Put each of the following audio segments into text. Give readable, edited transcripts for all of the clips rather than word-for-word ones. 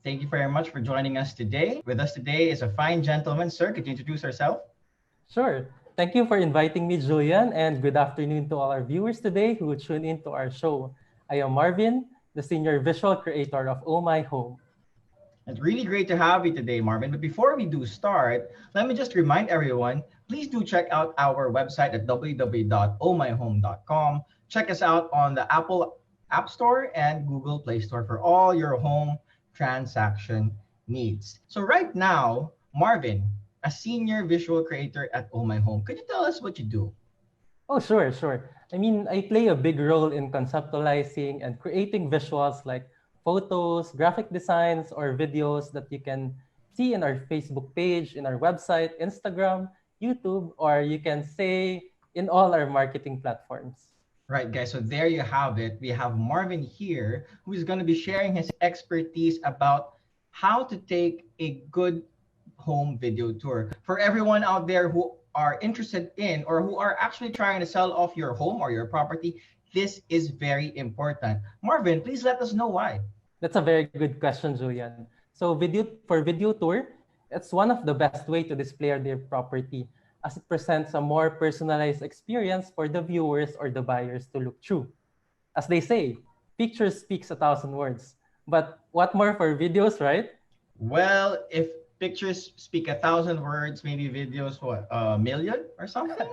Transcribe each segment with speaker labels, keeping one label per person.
Speaker 1: Thank you very much for joining us today. With us today is a fine gentleman. Sir, could you introduce yourself?
Speaker 2: Sure. Thank you for inviting me, Julian, and good afternoon to all our viewers today who tune in to our show. I am Marvin, the senior visual creator of Oh My Home.
Speaker 1: It's really great to have you today, Marvin. But before we do start, let me just remind everyone, please do check out our website at www.ohmyhome.com. Check us out on the Apple App Store and Google Play Store for all your home transaction needs. So right now, Marvin, a senior visual creator at Oh My Home, could you tell us what you do?
Speaker 2: Oh, sure. I play a big role in conceptualizing and creating visuals like photos, graphic designs, or videos that you can see in our Facebook page, in our website, Instagram, YouTube, or you can say in all our marketing platforms.
Speaker 1: Right, guys. So there you have it. We have Marvin here who is going to be sharing his expertise about how to take a good home video tour. For everyone out there who are interested in or who are actually trying to sell off your home or your property, this is very important. Marvin, please let us know why.
Speaker 2: That's a very good question, Julian. So video tour, it's one of the best way to display their property as it presents a more personalized experience for the viewers or the buyers to look through. As they say, pictures speaks a thousand words. But what more for videos, right?
Speaker 1: Well, if pictures speak a thousand words, maybe videos, what, a million or something?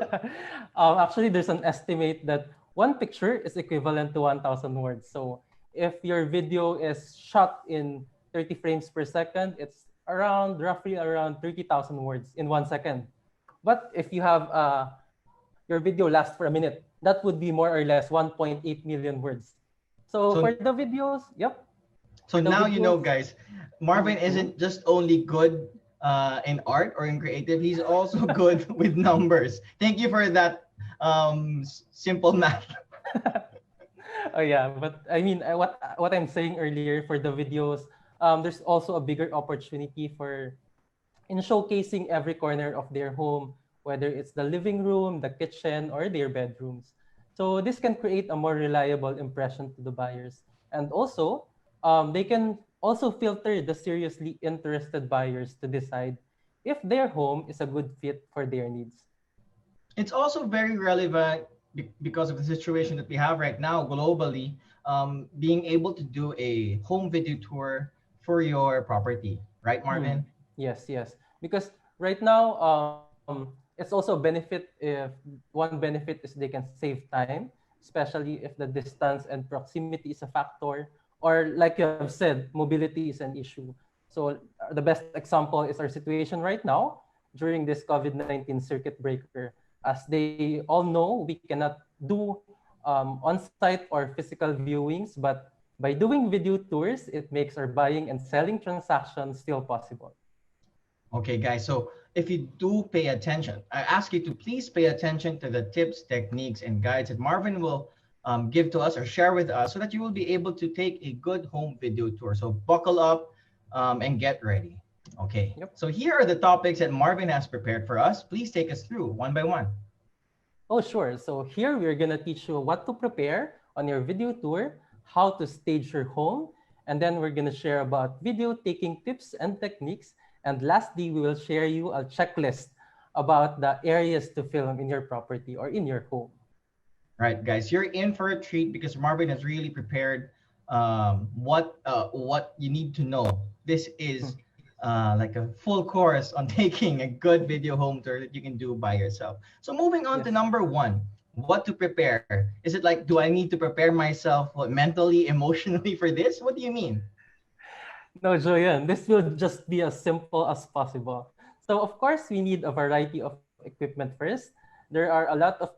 Speaker 2: Actually, there's an estimate that one picture is equivalent to 1,000 words. So if your video is shot in 30 frames per second, it's roughly around 30,000 words in 1 second. But if you have your video lasts for a minute, that would be more or less 1.8 million words. So
Speaker 1: So
Speaker 2: for the videos, yep, for
Speaker 1: So
Speaker 2: the
Speaker 1: now you know,
Speaker 2: videos,
Speaker 1: guys, Marvin
Speaker 2: mhm.
Speaker 1: isn't just only good in art or in creative, he's also good with numbers. Thank you for that simple math.
Speaker 2: Oh yeah, but what I'm saying earlier for the videos, there's also a bigger opportunity for in showcasing every corner of their home, whether it's the living room, the kitchen, or their bedrooms. So this can create a more reliable impression to the buyers, and also they can also filter the seriously interested buyers to decide if their home is a good fit for their needs.
Speaker 1: It's also very relevant because of the situation that we have right now globally, being able to do a home video tour for your property, right,
Speaker 2: Hmm.
Speaker 1: Marvin?
Speaker 2: Yes. Because right now, it's also a benefit if one benefit is they can save time, especially if the distance and proximity is a factor, or like you have said, mobility is an issue. So the best example is our situation right now during this COVID-19 circuit breaker. As they all know, we cannot do on-site or physical viewings, but by doing video tours, it makes our buying and selling transactions still possible.
Speaker 1: Okay, guys. So if you do pay attention, I ask you to please pay attention to the tips, techniques, and guides that Marvin will give to us or share with us so that you will be able to take a good home video tour. So buckle up and get ready. Okay.
Speaker 2: Yep.
Speaker 1: So here are the topics that Marvin has prepared for us. Please take us through one by one.
Speaker 2: Oh, sure. So here we're gonna teach you what to prepare on your video tour, how to stage your home, and then we're gonna share about video taking tips and techniques. And lastly, we will share you a checklist about the areas to film in your property or in your home.
Speaker 1: Right, guys, you're in for a treat because Marvin has really prepared what you need to know. This is like a full course on taking a good video home tour that you can do by yourself. So moving on to
Speaker 2: Yes.
Speaker 1: number one, what to prepare? Is it like, do I need to prepare myself what, mentally, emotionally for this? What do you mean?
Speaker 2: No, Joyan, this will just be as simple as possible. So of course, we need a variety of equipment first. There are a lot of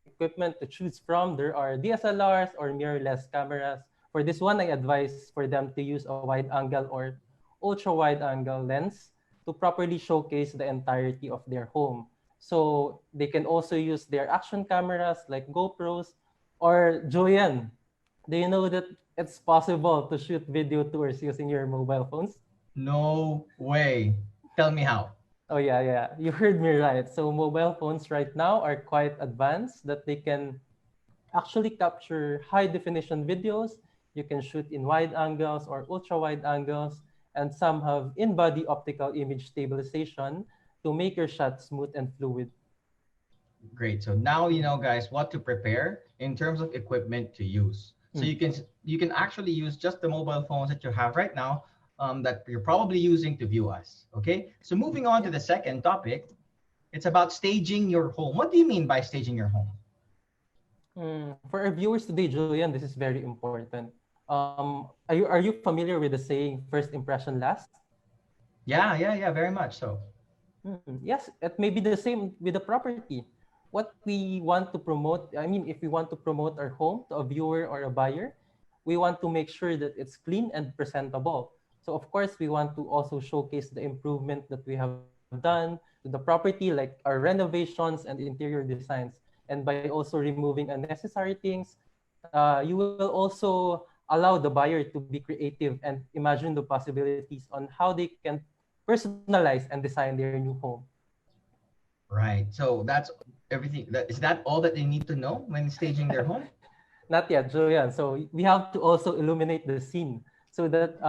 Speaker 2: equipment to choose from. There are DSLRs or mirrorless cameras. For this one, I advise for them to use a wide angle or ultra wide angle lens to properly showcase the entirety of their home. So they can also use their action cameras like GoPros or Joyan. Do you know that it's possible to shoot video tours using your mobile phones?
Speaker 1: No way. Tell me how.
Speaker 2: Oh yeah. You heard me right. So mobile phones right now are quite advanced that they can actually capture high definition videos You can shoot in wide angles or ultra wide angles, and some have in-body optical image stabilization to make your shot smooth and fluid.
Speaker 1: Great. So now you know, guys, what to prepare in terms of equipment to use. So
Speaker 2: Mm.
Speaker 1: you can actually use just the mobile phones that you have right now, that you're probably using to view us. Okay. So moving on to
Speaker 2: Yeah.
Speaker 1: the second topic, it's about staging your home. What do you mean by staging your home?
Speaker 2: For our viewers today, Julian, this is very important. Are you familiar with the saying "first impression lasts"?
Speaker 1: Yeah, yeah, yeah. Very much so.
Speaker 2: Yes, it may be the same with the property. What we want to promote, I mean, if we want to promote our home to a viewer or a buyer, we want to make sure that it's clean and presentable. So, of course, we want to also showcase the improvement that we have done to the property, like our renovations and interior designs. And by also removing unnecessary things, you will also allow the buyer to be creative and imagine the possibilities on how they can personalize and design their new home.
Speaker 1: Right. So that's everything. Is that all that they need to know when staging their home?
Speaker 2: Not yet, Julian. So we have to also illuminate the scene so that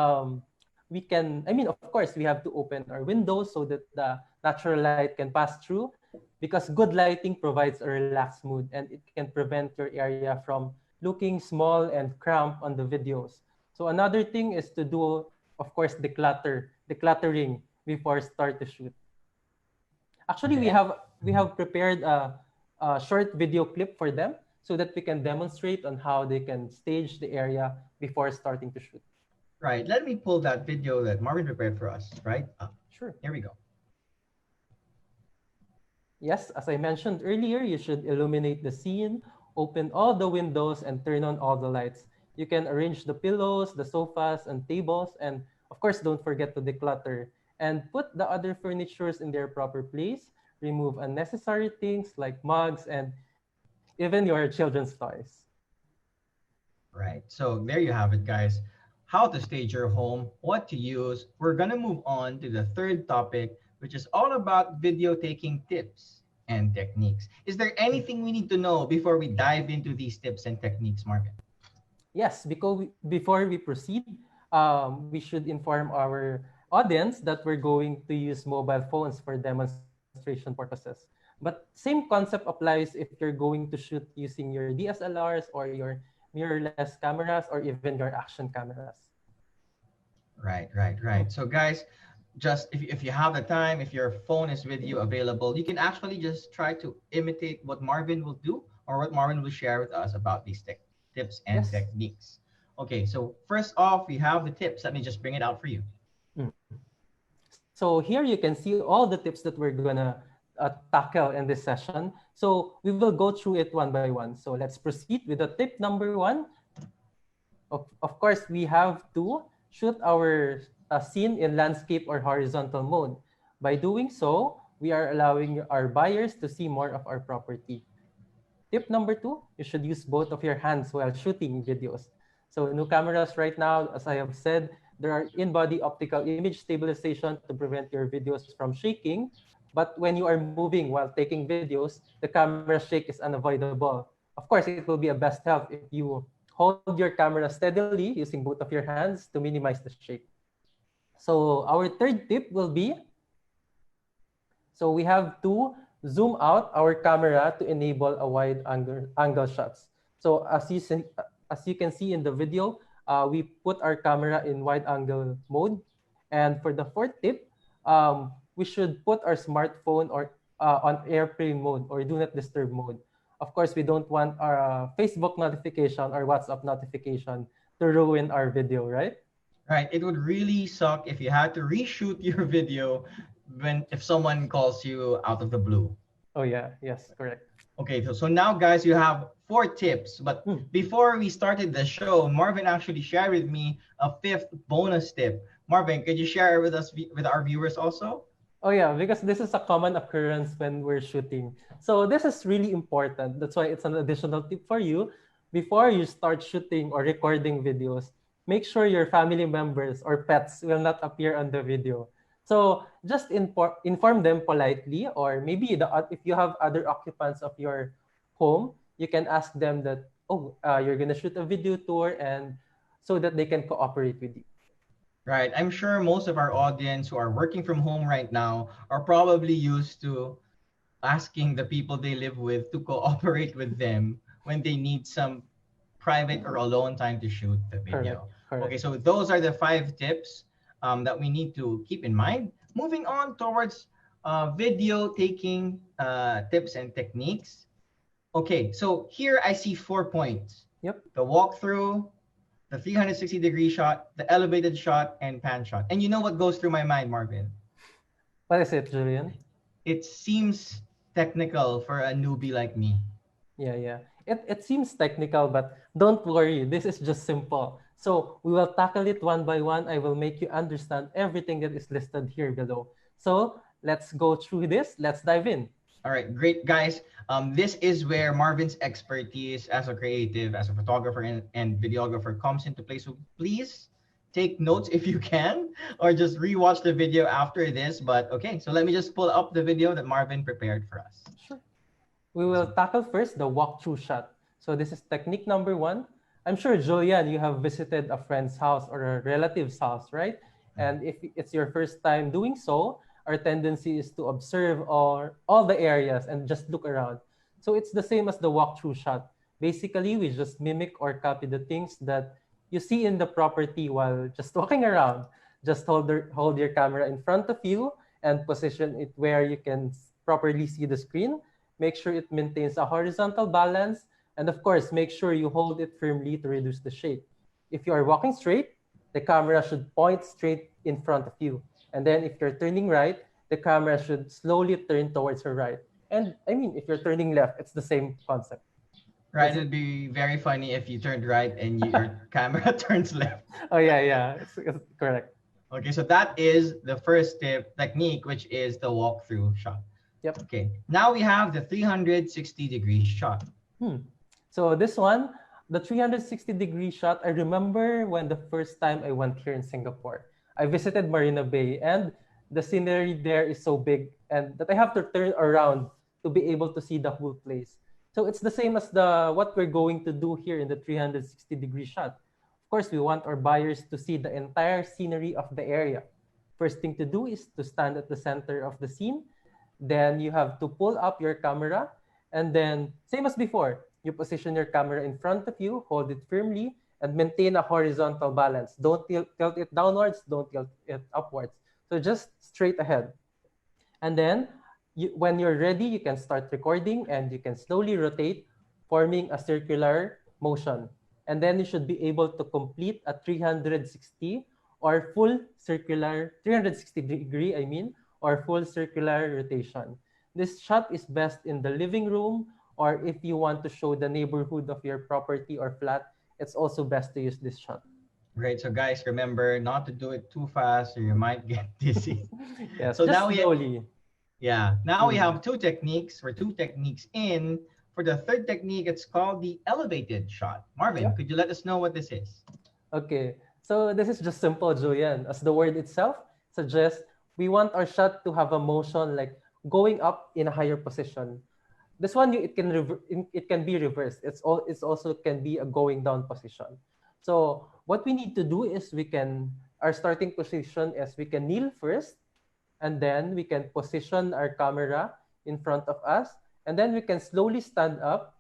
Speaker 2: we can, I mean, of course, we have to open our windows so that the natural light can pass through because good lighting provides a relaxed mood and it can prevent your area from looking small and cramped on the videos. So another thing is to do, of course, decluttering before start to shoot. Actually, we
Speaker 1: Okay.
Speaker 2: have we have prepared a short video clip for them so that we can demonstrate on how they can stage the area before starting to shoot.
Speaker 1: Right. Let me pull that video that Marvin prepared for us. Right.
Speaker 2: Sure.
Speaker 1: Here we go.
Speaker 2: Yes, as I mentioned earlier, you should illuminate the scene, open all the windows, and turn on all the lights. You can arrange the pillows, the sofas, and tables, and of course, don't forget to declutter and put the other furnitures in their proper place. Remove unnecessary things like mugs and even your children's toys.
Speaker 1: Right. So there you have it, guys. How to stage your home, what to use. We're going to move on to the third topic, which is all about video taking tips and techniques. Is there anything we need to know before we dive into these tips and techniques, Marvin?
Speaker 2: Yes, before we proceed, we should inform our audience that we're going to use mobile phones for demonstration purposes. But same concept applies if you're going to shoot using your DSLRs or your mirrorless cameras or even your action cameras.
Speaker 1: Right, right, right. So, guys, just if you have the time, if your phone is with you available, you can actually just try to imitate what Marvin will do or what Marvin will share with us about these tips and
Speaker 2: Yes.
Speaker 1: techniques. Okay, so first off, we have the tips. Let me just bring it out for you.
Speaker 2: Mm. So here you can see all the tips that we're gonna tackle in this session. So we will go through it one by one. So let's proceed with the tip number one. Of course, we have to shoot our scene in landscape or horizontal mode. By doing so, we are allowing our buyers to see more of our property. Tip number two, you should use both of your hands while shooting videos. So new cameras right now, as I have said, there are in-body optical image stabilization to prevent your videos from shaking. But when you are moving while taking videos, the camera shake is unavoidable. Of course, it will be a best help if you hold your camera steadily using both of your hands to minimize the shake. So our third tip will be, so we have to zoom out our camera to enable a wide angle shots. So as you can see in the video, we put our camera in wide angle mode. And for the fourth tip, we should put our smartphone or on airplane mode or do not disturb mode. Of course, we don't want our Facebook notification or WhatsApp notification to ruin our video, right?
Speaker 1: Right, it would really suck if you had to reshoot your video when if someone calls you out of the blue.
Speaker 2: Oh yeah, yes, correct.
Speaker 1: Okay, so now, guys, you have four tips. But
Speaker 2: Hmm.
Speaker 1: before we started the show, Marvin actually shared with me a fifth bonus tip. Marvin, could you share it with us, with our viewers also?
Speaker 2: Oh yeah, because this is a common occurrence when we're shooting. So this is really important. That's why it's an additional tip for you. Before you start shooting or recording videos, make sure your family members or pets will not appear on the video. So just inform them politely, or maybe if you have other occupants of your home, you can ask them that, oh, you're gonna shoot a video tour, and so that they can cooperate with you.
Speaker 1: Right. I'm sure most of our audience who are working from home right now are probably used to asking the people they live with to cooperate with them when they need some private or alone time to shoot the
Speaker 2: Correct,
Speaker 1: video. Okay,
Speaker 2: correct.
Speaker 1: so those are the 5 tips that we need to keep in mind. Moving on towards video taking tips and techniques. Okay, so here I see 4 points:
Speaker 2: Yep.
Speaker 1: the walkthrough, the 360-degree shot, the elevated shot, and pan shot. And you know what goes through my mind, Marvin?
Speaker 2: What is it, Julian?
Speaker 1: It seems technical for a newbie like me.
Speaker 2: Yeah, yeah. It seems technical, but don't worry. This is just simple. So we will tackle it one by one. I will make you understand everything that is listed here below. So let's go through this. Let's dive in.
Speaker 1: All right, great guys. This is where Marvin's expertise as a creative, as a photographer and videographer comes into play. So please take notes if you can, or just rewatch the video after this. But okay, so let me just pull up the video that Marvin prepared for us.
Speaker 2: Sure. We
Speaker 1: Okay,
Speaker 2: will
Speaker 1: so
Speaker 2: tackle first the walkthrough shot. So this is technique number one. I'm sure, Julian, you have visited a friend's house or a relative's house, right? And if it's your first time doing so, our tendency is to observe all the areas and just look around. So it's the same as the walkthrough shot. Basically, we just mimic or copy the things that you see in the property while just walking around. Just hold your camera in front of you and position it where you can properly see the screen. Make sure it maintains a horizontal balance, and of course, make sure you hold it firmly to reduce the shake. If you are walking straight, the camera should point straight in front of you. And then if you're turning right, the camera should slowly turn towards your right. And I mean, if you're turning left, it's the same concept.
Speaker 1: right,
Speaker 2: Does it?
Speaker 1: it'd be very funny if you turned right and your camera turns left.
Speaker 2: Oh, yeah, yeah, it's correct.
Speaker 1: Okay, so that is the first tip technique, which is the walkthrough shot.
Speaker 2: Yep.
Speaker 1: Okay, now we have the 360-degree shot.
Speaker 2: Hmm. So this one, the 360-degree shot, I remember when the first time I went here in Singapore. I visited Marina Bay, and the scenery there is so big and that I have to turn around to be able to see the whole place. So it's the same as the what we're going to do here in the 360-degree shot. Of course, we want our buyers to see the entire scenery of the area. First thing to do is to stand at the center of the scene. Then you have to pull up your camera, and then same as before, you position your camera in front of you, hold it firmly, and maintain a horizontal balance. Don't tilt it downwards, don't tilt it upwards. So just straight ahead. And then when you're ready, you can start recording and you can slowly rotate, forming a circular motion. And then you should be able to complete a 360 or full circular, 360 degree, I mean, or full circular rotation. This shot is best in the living room, or if you want to show the neighborhood of your property or flat, it's also best to use this shot.
Speaker 1: Great. So guys, remember not to do it too fast or you might get dizzy.
Speaker 2: Yes,
Speaker 1: So
Speaker 2: just
Speaker 1: now we
Speaker 2: slowly.
Speaker 1: yeah, now we
Speaker 2: Mm.
Speaker 1: have two techniques. We're 2 techniques in. For the third technique, it's called the elevated shot. Marvin,
Speaker 2: Yep.
Speaker 1: could you let us know what this is?
Speaker 2: Okay, so this is just simple, Julian. As the word itself suggests, we want our shot to have a motion like going up in a higher position. This one, it can be reversed. It's also can be a going down position. So what we need to do is our starting position is we can kneel first, and then we can position our camera in front of us, and then we can slowly stand up.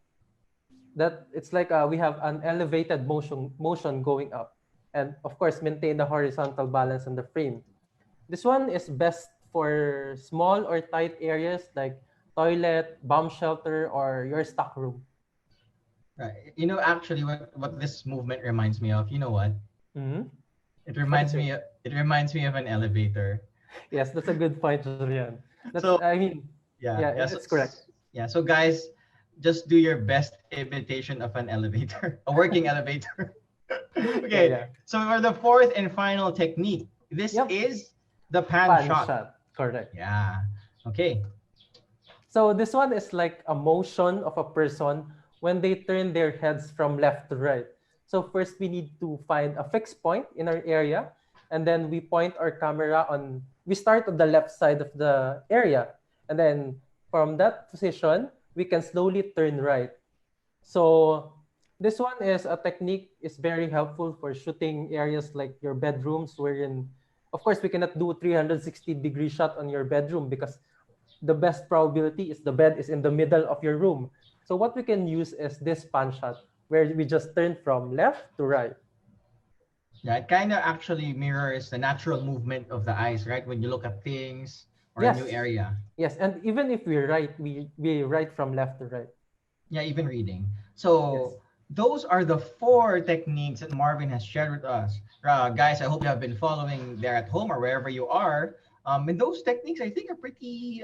Speaker 2: That it's like we have an elevated motion going up, and of course maintain the horizontal balance on the frame. This one is best for small or tight areas like toilet, bomb shelter, or your stock room.
Speaker 1: Right. You know, actually, what this movement reminds me of, you know what?
Speaker 2: Hmm.
Speaker 1: It
Speaker 2: What is
Speaker 1: reminds
Speaker 2: it?
Speaker 1: me. It reminds me of an elevator.
Speaker 2: Yes, that's a good point, Julian. That's
Speaker 1: So
Speaker 2: I mean,
Speaker 1: yeah,
Speaker 2: yeah,
Speaker 1: yeah.
Speaker 2: it's correct.
Speaker 1: Yeah. So guys, just do your best imitation of an elevator, a working elevator.
Speaker 2: Yeah,
Speaker 1: Okay.
Speaker 2: yeah.
Speaker 1: So for the fourth and final technique, this
Speaker 2: Yep.
Speaker 1: is the pan
Speaker 2: Pan
Speaker 1: shot.
Speaker 2: shot. Correct.
Speaker 1: Yeah. Okay.
Speaker 2: So this one is like a motion of a person when they turn their heads from left to right. So first we need to find a fixed point in our area, and then we point our camera we start on the left side of the area. And then from that position, we can slowly turn right. So This one is a technique is very helpful for shooting areas like your bedrooms, wherein, of course, we cannot do 360-degree shot on your bedroom because the best probability is the bed is in the middle of your room. So what we can use is this pan shot, where we just turn from left to right.
Speaker 1: Yeah, it kind of actually mirrors the natural movement of the eyes, right? When you look at things or a new
Speaker 2: Yes,
Speaker 1: area.
Speaker 2: yes, and even if we write, we write from left to right.
Speaker 1: Yeah, even reading.
Speaker 2: Yes,
Speaker 1: So those are the four techniques that Marvin has shared with us. Guys, I hope you have been following there at home or wherever you are. And those techniques, I think, are pretty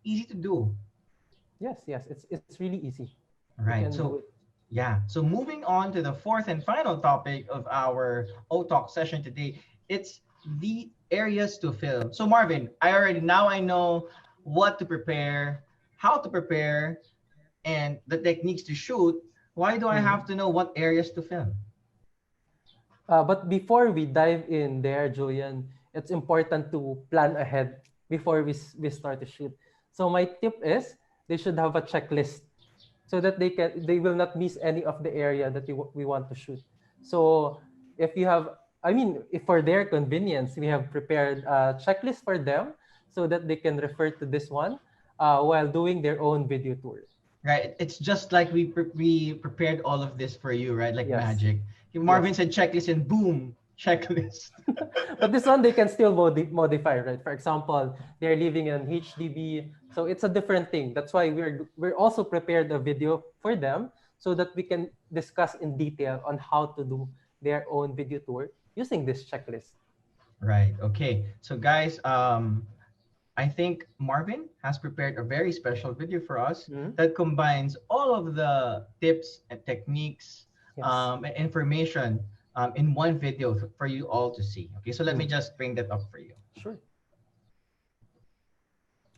Speaker 1: easy to do.
Speaker 2: yes, yes. It's really easy. You
Speaker 1: Right.
Speaker 2: can do it.
Speaker 1: So, yeah. So moving on to the fourth and final topic of our O Talk session today, it's the areas to film. So Marvin, I know what to prepare, how to prepare, and the techniques to shoot. Why do I
Speaker 2: Mhm.
Speaker 1: have to know what areas to film?
Speaker 2: But before we dive in there, Julian, it's important to plan ahead before we start to shoot. So my tip is they should have a checklist so that they will not miss any of the area that we want to shoot. So if you have, I mean, if for their convenience, we have prepared a checklist for them so that they can refer to this one while doing their own video tour.
Speaker 1: Right. It's just like we prepared all of this for you, right? Like
Speaker 2: Yes,
Speaker 1: magic. Marvin
Speaker 2: yes.
Speaker 1: said checklist and boom, checklist.
Speaker 2: But this one they can still modify, right? For example, they're living in an HDB, so it's a different thing. That's why we're also prepared a video for them so that we can discuss in detail on how to do their own video tour using this checklist.
Speaker 1: Right. Okay. So guys, I think Marvin has prepared a very special video for us
Speaker 2: Mhm.
Speaker 1: that combines all of the tips and techniques
Speaker 2: Yes.
Speaker 1: and information in one video for you all to see. Okay, so let me
Speaker 2: Mm.
Speaker 1: just bring that up for you.
Speaker 2: Sure.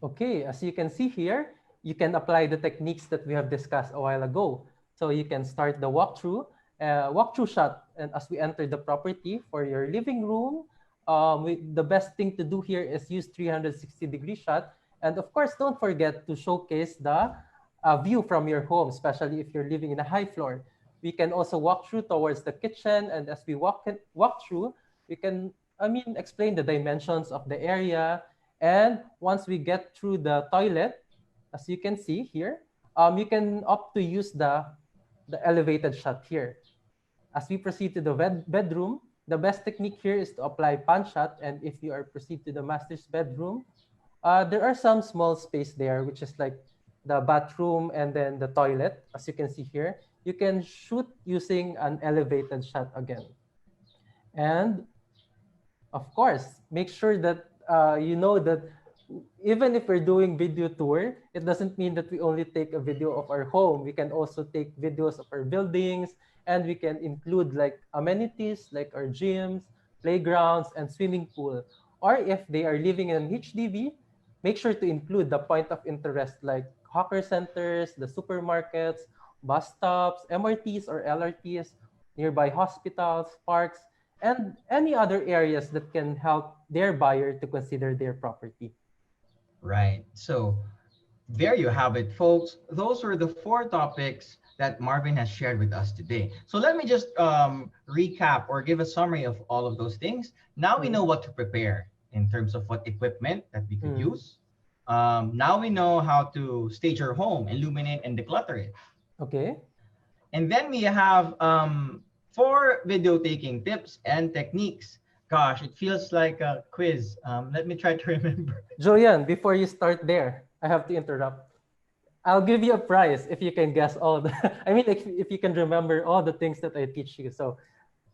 Speaker 2: Okay, as you can see here, you can apply the techniques that we have discussed a while ago. So you can start the walkthrough shot, and as we enter the property for your living room, the best thing to do here is use 360-degree shot, and of course, don't forget to showcase the view from your home, especially if you're living in a high floor. We can also walk through towards the kitchen, and as we walk through, we can, I mean, explain the dimensions of the area, and once we get through the toilet, as you can see here, you can opt to use the elevated shot here. As we proceed to the bedroom, the best technique here is to apply pan shot. And if you are proceed to the master's bedroom, there are some small space there, which is like the bathroom and then the toilet. As you can see here, you can shoot using an elevated shot again. And of course, make sure that you know that even if we're doing video tour, it doesn't mean that we only take a video of our home. We can also take videos of our buildings, and we can include like amenities like our gyms, playgrounds, and swimming pool. Or if they are living in an HDB, make sure to include the point of interest like hawker centers, the supermarkets, bus stops, MRTs or LRTs, nearby hospitals, parks, and any other areas that can help their buyer to consider their property.
Speaker 1: Right. So there you have it, folks. Those were the four topics that Marvin has shared with us today. So let me just recap or give a summary of all of those things. Now we
Speaker 2: Mm,
Speaker 1: know what to prepare in terms of what equipment that we could
Speaker 2: mm,
Speaker 1: use. Now we know how to stage our home, illuminate, and declutter it.
Speaker 2: okay.
Speaker 1: And then we have four video taking tips and techniques. Gosh, it feels like a quiz. Let me try to remember.
Speaker 2: Julian, before you start there, I have to interrupt. I'll give you a prize if you can guess all the, I mean, if you can remember all the things that I teach you. So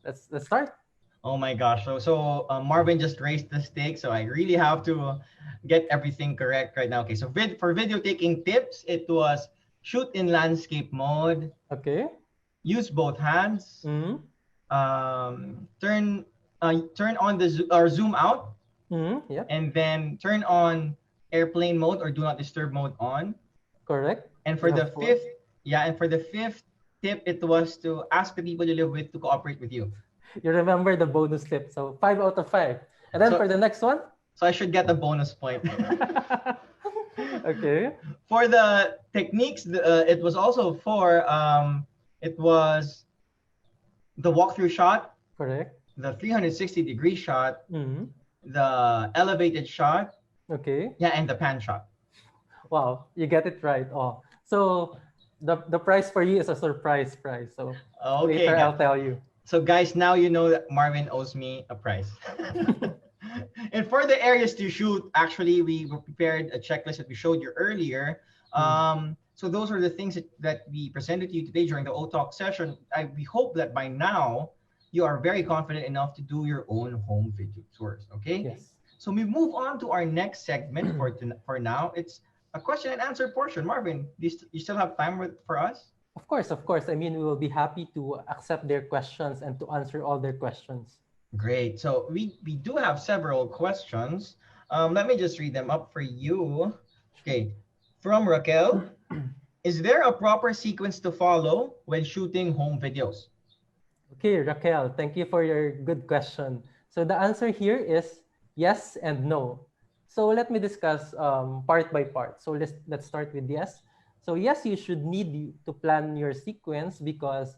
Speaker 2: let's start.
Speaker 1: Oh my gosh. So Marvin just raised the stakes, so I really have to get everything correct right now. Okay, so for video taking tips, it was shoot in landscape mode,
Speaker 2: Okay.
Speaker 1: use both hands,
Speaker 2: Mm,
Speaker 1: turn on the or zoom out,
Speaker 2: yep.
Speaker 1: and then turn on airplane mode or do not disturb mode on.
Speaker 2: Correct.
Speaker 1: And
Speaker 2: You
Speaker 1: for the
Speaker 2: have four.
Speaker 1: fifth, yeah, and for the fifth tip, it was to ask the people you live with to cooperate with you.
Speaker 2: You remember the bonus clip. So 5 out of 5. And then
Speaker 1: So
Speaker 2: for the next one.
Speaker 1: so I should get a bonus point.
Speaker 2: Okay.
Speaker 1: For the techniques, it was also for It was the walkthrough shot,
Speaker 2: Correct.
Speaker 1: the 360-degree shot,
Speaker 2: Mm-hmm.
Speaker 1: the elevated shot,
Speaker 2: Okay.
Speaker 1: yeah, and the pan shot.
Speaker 2: Wow, you get it right. Oh, so the price for you is a surprise prize. So
Speaker 1: Okay,
Speaker 2: later I'll tell you.
Speaker 1: so guys, now you know that Marvin owes me a price. And for the areas to shoot, actually, we prepared a checklist that we showed you earlier.
Speaker 2: Mm.
Speaker 1: So those are the things that we presented to you today during the O Talk session. We hope that by now you are very confident enough to do your own home video tours. Okay.
Speaker 2: Yes.
Speaker 1: So we move on to our next segment for now. It's a question and answer portion. Marvin, you still have time for us?
Speaker 2: Of course, of course. I mean, we will be happy to accept their questions and to answer all their questions.
Speaker 1: Great. So we do have several questions. Let me just read them up for you.
Speaker 2: Sure.
Speaker 1: Okay. From Raquel, is there a proper sequence to follow when shooting home videos?
Speaker 2: Okay, Raquel, thank you for your good question. So the answer here is yes and no. So let me discuss part by part. So let's start with yes. So yes, you should to plan your sequence because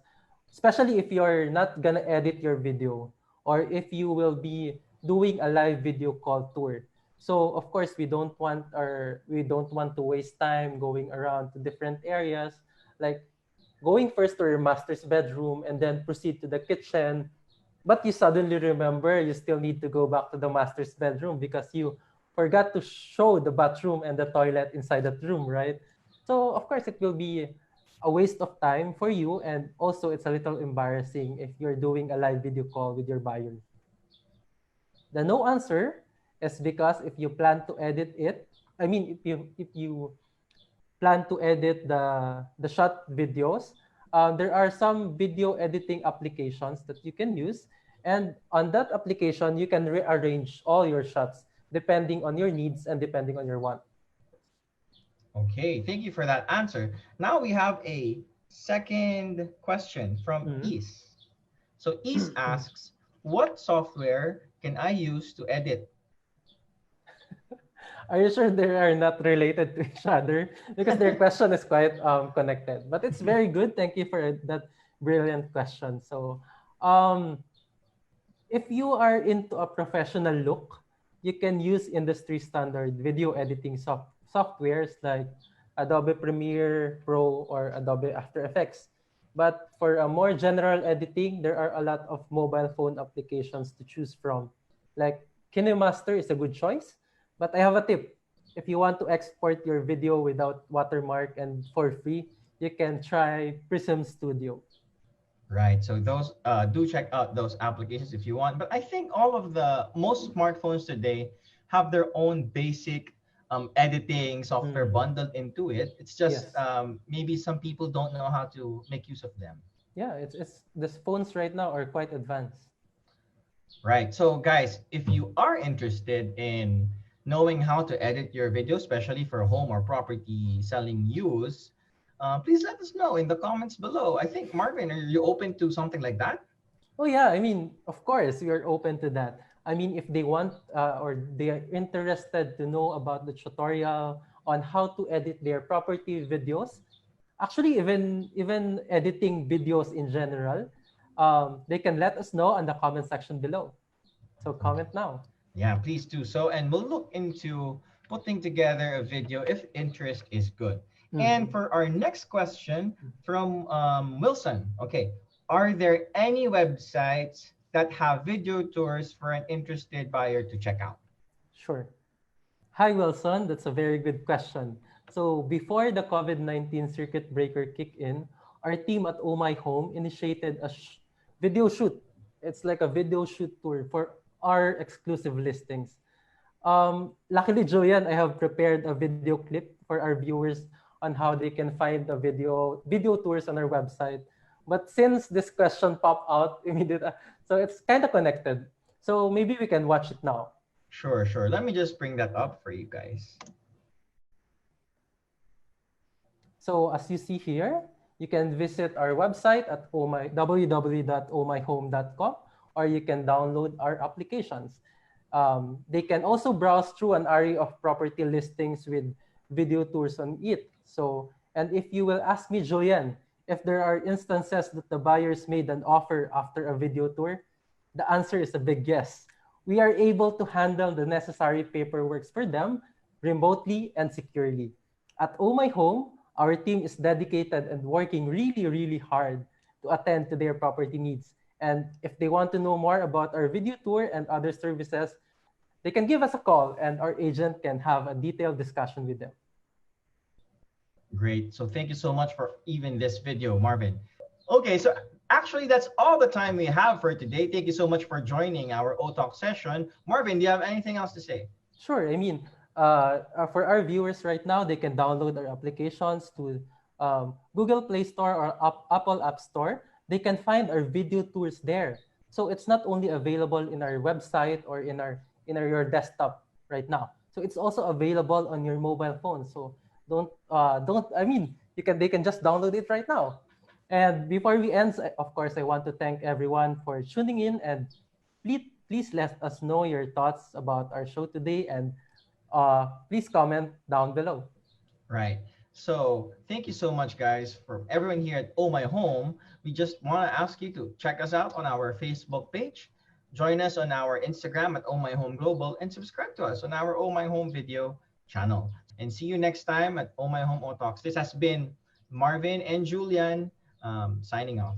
Speaker 2: especially if you're not gonna edit your video or if you will be doing a live video call tour. So of course we don't want to waste time going around to different areas like going first to your master's bedroom and then proceed to the kitchen, but you suddenly remember you still need to go back to the master's bedroom because you forgot to show the bathroom and the toilet inside that room, right? So of course it will be a waste of time for you, and also it's a little embarrassing if you're doing a live video call with your buyer. The no answer is because if you plan to edit it, I mean if you plan to edit the shot videos, there are some video editing applications that you can use, and on that application you can rearrange all your shots depending on your needs and depending on your want.
Speaker 1: Okay, thank you for that answer. Now we have a second question from
Speaker 2: Mhm.
Speaker 1: Ease. So Ease asks, what software can I use to edit?
Speaker 2: Are you sure they are not related to each other? Because their question is quite connected. But it's very good. Thank you for that brilliant question. So, um, if you are into a professional look, you can use industry standard video editing softwares like Adobe Premiere Pro or Adobe After Effects. But for a more general editing, there are a lot of mobile phone applications to choose from. Like KineMaster is a good choice, but I have a tip. If you want to export your video without watermark and for free, you can try Prism Studio.
Speaker 1: Right. So those do check out those applications if you want. But I think all of the most smartphones today have their own basic editing software
Speaker 2: Mm.
Speaker 1: bundled into it. It's just
Speaker 2: Yes.
Speaker 1: maybe some people don't know how to make use of them.
Speaker 2: Yeah, it's the phones right now are quite advanced.
Speaker 1: Right. So guys, if you are interested in knowing how to edit your video, especially for home or property selling use, please let us know in the comments below. I think Marvin, are you open to something like that?
Speaker 2: Oh yeah, I mean, of course, we are open to that. I mean, if they want or they are interested to know about the tutorial on how to edit their property videos, actually even editing videos in general, they can let us know in the comment section below. So comment now.
Speaker 1: Yeah, please do so. And we'll look into putting together a video if interest is good. And
Speaker 2: Mm.
Speaker 1: for our next question from Wilson, okay, are there any websites that have video tours for an interested buyer to check out?
Speaker 2: Sure. Hi, Wilson. That's a very good question. So, before the COVID-19 circuit breaker kicked in, our team at Oh My Home initiated a video shoot. It's like a video shoot tour for our exclusive listings. Luckily, Julian, I have prepared a video clip for our viewers on how they can find the video tours on our website. But since this question popped out immediately, so it's kind of connected. So maybe we can watch it now.
Speaker 1: Sure, sure. Let me just bring that up for you guys.
Speaker 2: So as you see here, you can visit our website at www.omyhome.com, or you can download our applications. They can also browse through an array of property listings with video tours on it. So, and if you will ask me, Julian, if there are instances that the buyers made an offer after a video tour, the answer is a big yes. We are able to handle the necessary paperwork for them remotely and securely. At Oh My Home, our team is dedicated and working really, really hard to attend to their property needs. And if they want to know more about our video tour and other services, they can give us a call and our agent can have a detailed discussion with them.
Speaker 1: Great. So thank you so much for even this video, Marvin. Okay, so actually that's all the time we have for today. Thank you so much for joining our O Talk session. Marvin, do you have anything else to say?
Speaker 2: Sure. I mean, for our viewers right now, they can download our applications to Google Play Store or Apple App Store. They can find our video tours there. So it's not only available in our website or your desktop right now. So it's also available on your mobile phone. So don't I mean you can they can just download it right now. And before we end, of course, I want to thank everyone for tuning in and please let us know your thoughts about our show today and please comment down below.
Speaker 1: Right. So thank you so much, guys, for everyone here at Oh My Home. We just want to ask you to check us out on our Facebook page, join us on our Instagram at Oh My Home Global, and subscribe to us on our Oh My Home video channel. And see you next time at Oh My Home O Talks. This has been Marvin and Julian signing off.